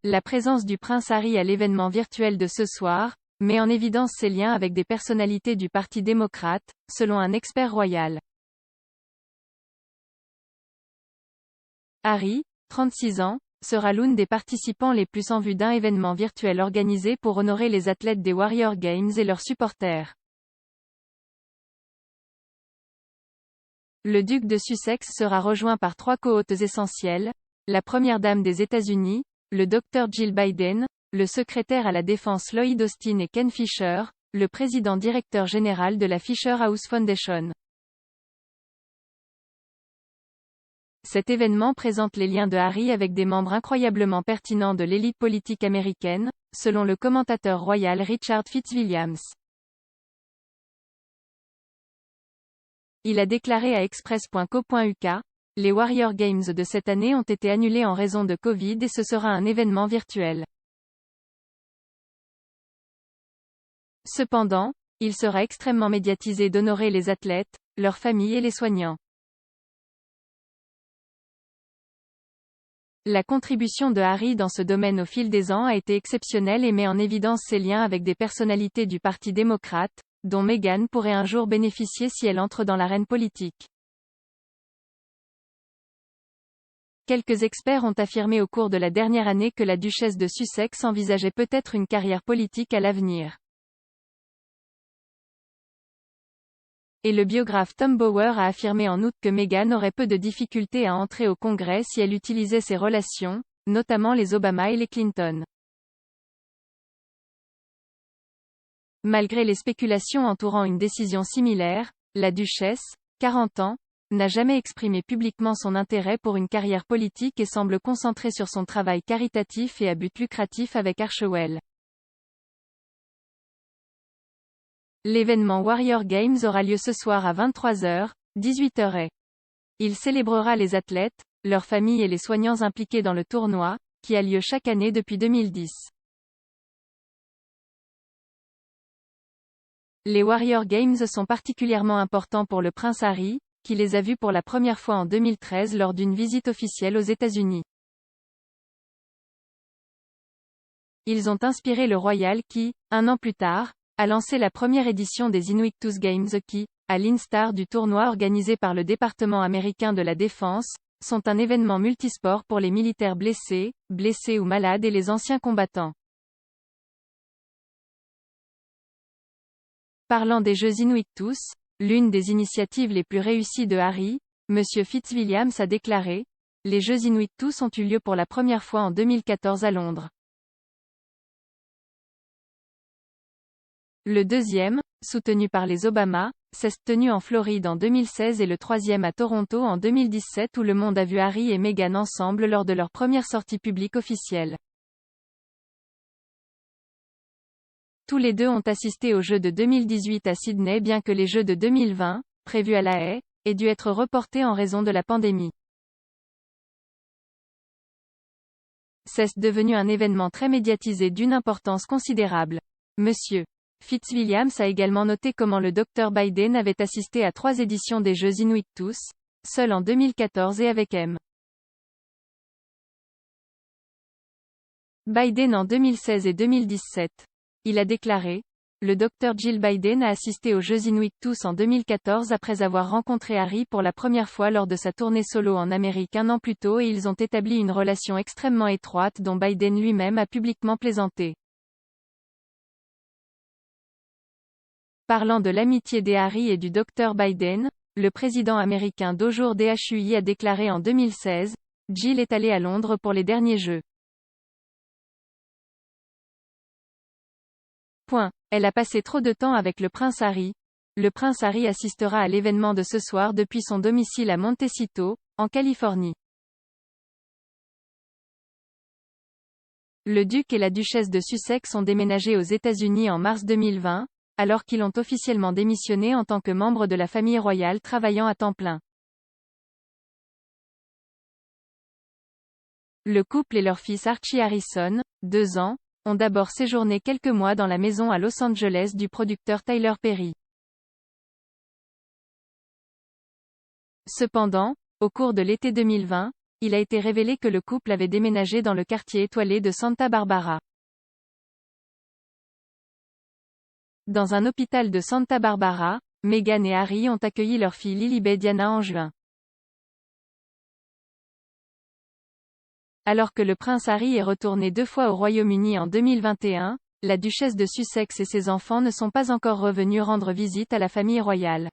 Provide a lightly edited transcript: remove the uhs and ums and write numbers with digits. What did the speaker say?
La présence du prince Harry à l'événement virtuel de ce soir met en évidence ses liens avec des personnalités du Parti démocrate, selon un expert royal. Harry, 36 ans, sera l'une des participants les plus en vue d'un événement virtuel organisé pour honorer les athlètes des Warrior Games et leurs supporters. Le duc de Sussex sera rejoint par 3 co-hôtes essentiels, la première dame des États-Unis, le Dr Jill Biden, le secrétaire à la défense Lloyd Austin et Ken Fisher, le président directeur général de la Fisher House Foundation. Cet événement présente les liens de Harry avec des membres incroyablement pertinents de l'élite politique américaine, selon le commentateur royal Richard Fitzwilliams. Il a déclaré à express.co.uk, « Les Warrior Games de cette année ont été annulés en raison de Covid et ce sera un événement virtuel. Cependant, il sera extrêmement médiatisé d'honorer les athlètes, leurs familles et les soignants. » La contribution de Harry dans ce domaine au fil des ans a été exceptionnelle et met en évidence ses liens avec des personnalités du Parti démocrate, dont Meghan pourrait un jour bénéficier si elle entre dans l'arène politique. Quelques experts ont affirmé au cours de la dernière année que la duchesse de Sussex envisageait peut-être une carrière politique à l'avenir. Et le biographe Tom Bower a affirmé en août que Meghan aurait peu de difficultés à entrer au Congrès si elle utilisait ses relations, notamment les Obama et les Clinton. Malgré les spéculations entourant une décision similaire, la duchesse, 40 ans, n'a jamais exprimé publiquement son intérêt pour une carrière politique et semble concentrée sur son travail caritatif et à but lucratif avec Archewell. L'événement Warrior Games aura lieu ce soir à 23h, 18h. Il célébrera les athlètes, leurs familles et les soignants impliqués dans le tournoi, qui a lieu chaque année depuis 2010. Les Warrior Games sont particulièrement importants pour le prince Harry, qui les a vus pour la première fois en 2013 lors d'une visite officielle aux États-Unis. Ils ont inspiré le royal qui, un an plus tard, a lancé la première édition des Invictus Games qui, à l'instar du tournoi organisé par le département américain de la défense, sont un événement multisport pour les militaires blessés ou malades et les anciens combattants. Parlant des Jeux Invictus, l'une des initiatives les plus réussies de Harry, M. Fitzwilliams a déclaré, « Les Jeux Invictus ont eu lieu pour la première fois en 2014 à Londres. Le deuxième, soutenu par les Obama, s'est tenu en Floride en 2016 et le troisième à Toronto en 2017 où le monde a vu Harry et Meghan ensemble lors de leur première sortie publique officielle. Tous les deux ont assisté aux Jeux de 2018 à Sydney bien que les Jeux de 2020, prévus à La Haye, aient dû être reportés en raison de la pandémie. C'est devenu un événement très médiatisé d'une importance considérable. Monsieur Fitzwilliams a également noté comment le Dr Biden avait assisté à 3 éditions des Jeux Invictus, seul en 2014 et avec M. Biden en 2016 et 2017. Il a déclaré, « Le Dr Jill Biden a assisté aux Jeux Invictus en 2014 après avoir rencontré Harry pour la première fois lors de sa tournée solo en Amérique un an plus tôt et ils ont établi une relation extrêmement étroite dont Biden lui-même a publiquement plaisanté. » Parlant de l'amitié des Harry et du Dr Biden, le président américain d'Aujour DHUI a déclaré en 2016, « Jill est allée à Londres pour les derniers Jeux. Elle a passé trop de temps avec le prince Harry. » Le prince Harry assistera à l'événement de ce soir depuis son domicile à Montecito, en Californie. Le duc et la duchesse de Sussex ont déménagé aux États-Unis en mars 2020, alors qu'ils ont officiellement démissionné en tant que membres de la famille royale travaillant à temps plein. Le couple et leur fils Archie Harrison, 2 ans, ont d'abord séjourné quelques mois dans la maison à Los Angeles du producteur Tyler Perry. Cependant, au cours de l'été 2020, il a été révélé que le couple avait déménagé dans le quartier étoilé de Santa Barbara. Dans un hôpital de Santa Barbara, Meghan et Harry ont accueilli leur fille Lilibet Diana en juin. Alors que le prince Harry est retourné 2 fois au Royaume-Uni en 2021, la duchesse de Sussex et ses enfants ne sont pas encore revenus rendre visite à la famille royale.